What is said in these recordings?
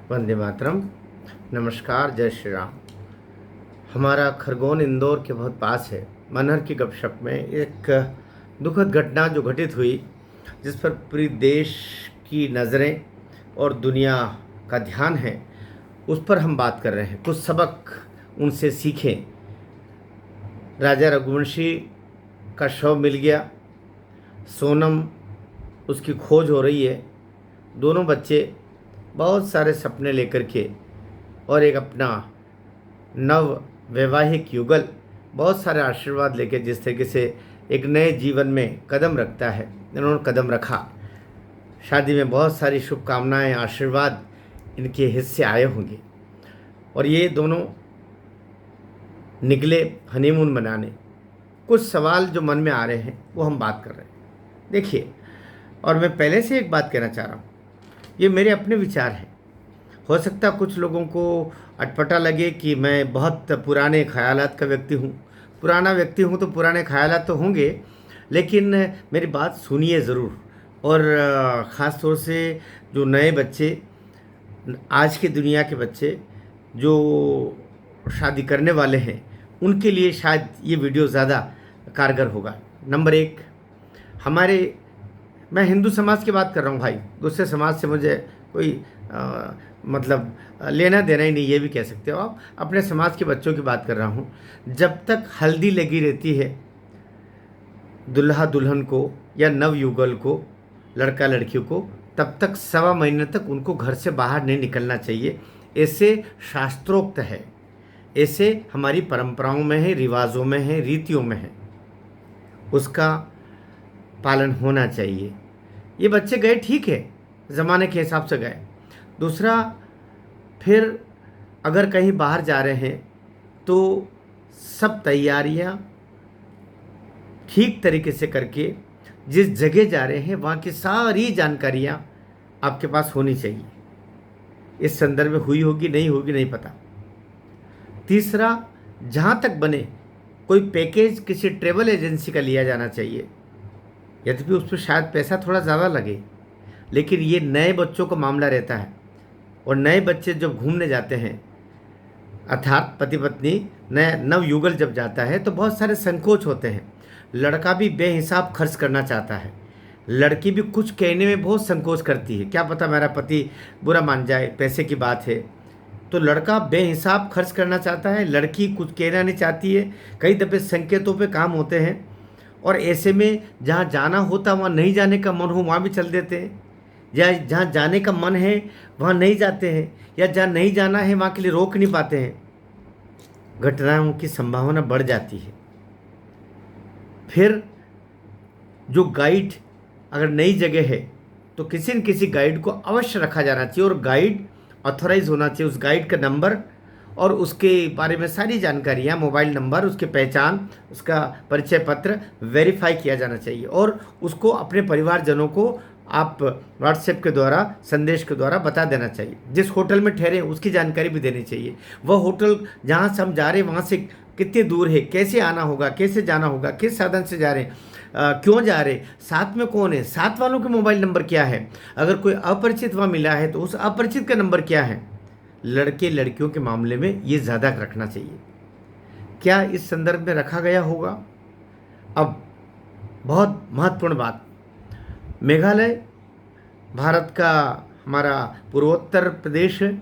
वंदे मातरम। नमस्कार, जय श्री राम। हमारा खरगोन इंदौर के बहुत पास है। मनहर की गपशप में एक दुखद घटना जो घटित हुई, जिस पर पूरी देश की नज़रें और दुनिया का ध्यान है, उस पर हम बात कर रहे हैं। कुछ सबक उनसे सीखें। राजा रघुवंशी का शव मिल गया। सोनम, उसकी खोज हो रही है। दोनों बच्चे बहुत सारे सपने लेकर के और एक अपना नव वैवाहिक युगल बहुत सारे आशीर्वाद लेके जिस तरीके से एक नए जीवन में कदम रखता है, इन्होंने कदम रखा। शादी में बहुत सारी शुभकामनाएं, आशीर्वाद इनके हिस्से आए होंगे और ये दोनों निकले हनीमून मनाने। कुछ सवाल जो मन में आ रहे हैं वो हम बात कर रहे हैं। देखिए, और मैं पहले से एक बात कहना चाह रहा हूँ, ये मेरे अपने विचार हैं। हो सकता है कुछ लोगों को अटपटा लगे कि मैं बहुत पुराने ख़यालात का व्यक्ति हूँ। पुराना व्यक्ति हूँ तो पुराने ख़यालात तो होंगे, लेकिन मेरी बात सुनिए ज़रूर। और ख़ास तौर से जो नए बच्चे, आज की दुनिया के बच्चे जो शादी करने वाले हैं, उनके लिए शायद ये वीडियो ज़्यादा कारगर होगा। नंबर एक, हमारे मैं हिंदू समाज की बात कर रहा हूँ भाई, दूसरे समाज से मुझे कोई मतलब लेना देना ही नहीं, ये भी कह सकते हो आप। अपने समाज के बच्चों की बात कर रहा हूँ। जब तक हल्दी लगी रहती है दुल्हा दुल्हन को या नवयुगल को, लड़का लड़कियों को, तब तक 1.25 महीने तक उनको घर से बाहर नहीं निकलना चाहिए। ऐसे शास्त्रोक्त है, ऐसे हमारी परंपराओं में है, रिवाजों में है, रीतियों में है, उसका पालन होना चाहिए। ये बच्चे गए, ठीक है, ज़माने के हिसाब से गए। दूसरा, फिर अगर कहीं बाहर जा रहे हैं तो सब तैयारियां ठीक तरीके से करके, जिस जगह जा रहे हैं वहाँ की सारी जानकारियां आपके पास होनी चाहिए। इस संदर्भ में हुई होगी नहीं होगी नहीं पता। तीसरा, जहाँ तक बने कोई पैकेज किसी ट्रेवल एजेंसी का लिया जाना चाहिए। यद्यपि उस पर शायद पैसा थोड़ा ज़्यादा लगे, लेकिन ये नए बच्चों का मामला रहता है। और नए बच्चे जब घूमने जाते हैं, अर्थात पति पत्नी नया नवयुगल जब जाता है, तो बहुत सारे संकोच होते हैं। लड़का भी बेहिसाब खर्च करना चाहता है, लड़की भी कुछ कहने में बहुत संकोच करती है, क्या पता मेरा पति बुरा मान जाए, पैसे की बात है। तो लड़का बेहिसाब खर्च करना चाहता है, लड़की कुछ कहना नहीं चाहती है। कई दफ़े संकेतों पे काम होते हैं, और ऐसे में जहाँ जाना होता वहाँ नहीं जाने का मन हो वहाँ भी चल देते हैं, या जहाँ जाने का मन है वहाँ नहीं जाते हैं, या जहाँ नहीं जाना है वहाँ के लिए रोक नहीं पाते हैं। घटनाओं की संभावना बढ़ जाती है। फिर जो गाइड, अगर नई जगह है तो किसी न किसी गाइड को अवश्य रखा जाना चाहिए, और गाइड ऑथोराइज होना चाहिए। उस गाइड का नंबर और उसके बारे में सारी जानकारियाँ, मोबाइल नंबर, उसकी पहचान, उसका परिचय पत्र वेरीफाई किया जाना चाहिए, और उसको अपने परिवारजनों को आप व्हाट्सएप के द्वारा, संदेश के द्वारा बता देना चाहिए। जिस होटल में ठहरे उसकी जानकारी भी देनी चाहिए। वह होटल जहाँ से हम जा रहे हैं वहाँ से कितनी दूर है, कैसे आना होगा, कैसे जाना होगा, किस साधन से जा रहे हैं, क्यों जा रहे, साथ में कौन है, साथ वालों के मोबाइल नंबर क्या है, अगर कोई अपरिचित वहाँ मिला है तो उस अपरिचित का नंबर क्या है। लड़के लड़कियों के मामले में ये ज़्यादा रखना चाहिए। क्या इस संदर्भ में रखा गया होगा? अब बहुत महत्वपूर्ण बात, मेघालय भारत का हमारा पूर्वोत्तर प्रदेश है।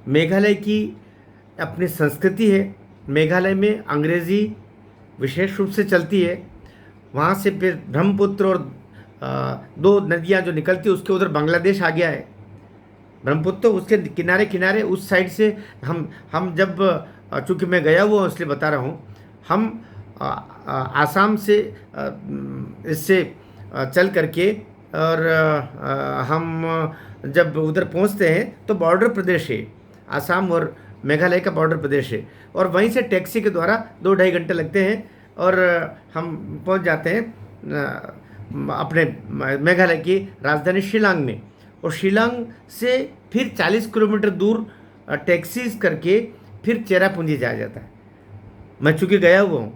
मेघालय की अपनी संस्कृति है। मेघालय में अंग्रेज़ी विशेष रूप से चलती है। वहाँ से फिर ब्रह्मपुत्र और 2 नदियाँ जो निकलती है, उसके उधर बांग्लादेश आ गया है। ब्रह्मपुत्र उसके किनारे किनारे उस साइड से हम जब, चूँकि मैं गया हुआ इसलिए बता रहा हूँ, हम आसाम से इससे चल करके, और हम जब उधर पहुंचते हैं तो बॉर्डर प्रदेश है, आसाम और मेघालय का बॉर्डर प्रदेश है, और वहीं से टैक्सी के द्वारा 2-2.5 घंटे लगते हैं और हम पहुंच जाते हैं अपने मेघालय की राजधानी शिलांग में। और शिलांग से फिर 40 किलोमीटर दूर टैक्सीज करके फिर चेरापूंजी जाया जाता है। मैं चूँकि गया हुआ हूँ,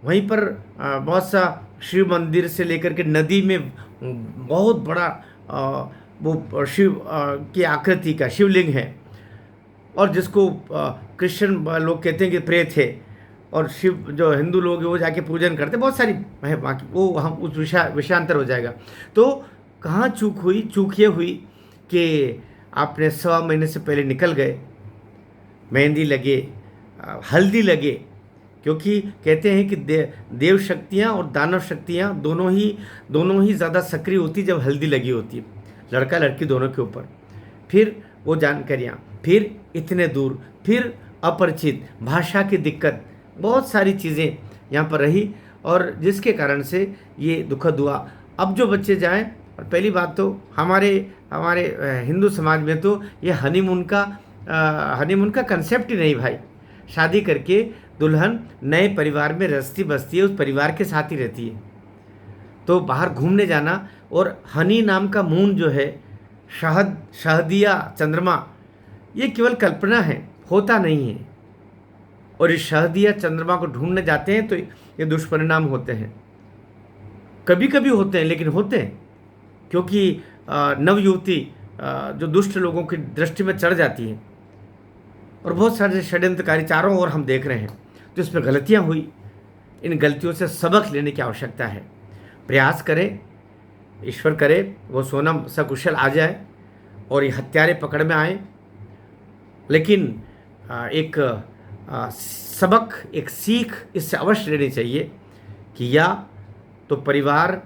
वहीं पर बहुत सा शिव मंदिर से लेकर के नदी में बहुत बड़ा वो शिव की आकृति का शिवलिंग है, और जिसको क्रिश्चियन लोग कहते हैं कि प्रेत है, और शिव जो हिंदू लोग हैं वो जाके पूजन करते हैं, बहुत सारी है वहाँ की, वो हम उस विषयांतर हो जाएगा। तो कहाँ चूक हुई? चूक ये हुई कि आपने 1.25 महीने से पहले निकल गए, मेहंदी लगे, हल्दी लगे, क्योंकि कहते हैं कि देव शक्तियाँ और दानव शक्तियाँ दोनों ही ज़्यादा सक्रिय होती जब हल्दी लगी होती है, लड़का लड़की दोनों के ऊपर। फिर वो जानकारियाँ, फिर इतने दूर, फिर अपरिचित भाषा की दिक्कत, बहुत सारी चीज़ें यहाँ पर रही, और जिसके कारण से ये दुखद हुआ। अब जो बच्चे जाएं, और पहली बात तो हमारे हमारे हिंदू समाज में तो ये हनीमून का कंसेप्ट ही नहीं भाई। शादी करके दुल्हन नए परिवार में रस्ती बसती है, उस परिवार के साथ ही रहती है। तो बाहर घूमने जाना, और हनी नाम का मून जो है, शहदिया चंद्रमा, ये केवल कल्पना है, होता नहीं है। और इस शहदिया चंद्रमा को ढूंढने जाते हैं तो ये दुष्परिणाम होते हैं। कभी कभी होते हैं, लेकिन होते हैं, क्योंकि नवयुवती जो दुष्ट लोगों की दृष्टि में चढ़ जाती है, और बहुत सारे षड्यंत्रकारी चारों ओर हम देख रहे हैं। तो इसमें गलतियां हुई, इन गलतियों से सबक लेने की आवश्यकता है। प्रयास करें, ईश्वर करे वो सोनम सकुशल आ जाए और ये हत्यारे पकड़ में आए। लेकिन एक सबक, एक सीख इससे अवश्य लेनी चाहिए कि या तो परिवार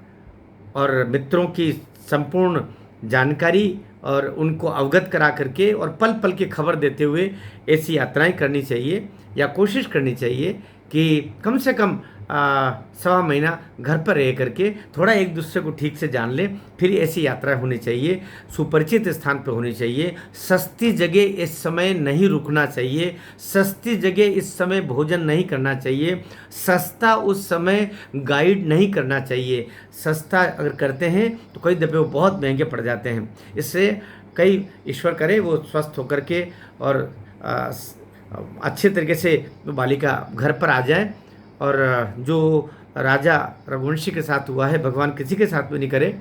और मित्रों की संपूर्ण जानकारी और उनको अवगत करा करके और पल पल की खबर देते हुए ऐसी यात्राएं करनी चाहिए, या कोशिश करनी चाहिए कि कम से कम 1.25 महीना घर पर रह करके थोड़ा एक दूसरे को ठीक से जान ले। फिर ऐसी यात्रा होनी चाहिए, सुपरिचित स्थान पर होनी चाहिए। सस्ती जगह इस समय नहीं रुकना चाहिए, सस्ती जगह इस समय भोजन नहीं करना चाहिए, सस्ता उस समय गाइड नहीं करना चाहिए। सस्ता अगर करते हैं तो कई दफ़े वो बहुत महंगे पड़ जाते हैं। इससे कई, ईश्वर करे वो स्वस्थ होकर के और अच्छे तरीके से बालिका घर पर आ जाए। और जो राजा रघुवंशी के साथ हुआ है, भगवान किसी के साथ भी नहीं करे।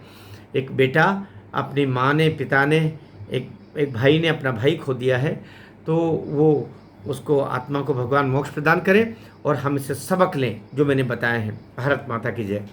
एक बेटा, अपनी माँ ने, पिता ने, एक भाई ने अपना भाई खो दिया है, तो वो उसको, आत्मा को भगवान मोक्ष प्रदान करे, और हम इससे सबक लें जो मैंने बताए हैं। भारत माता की जय।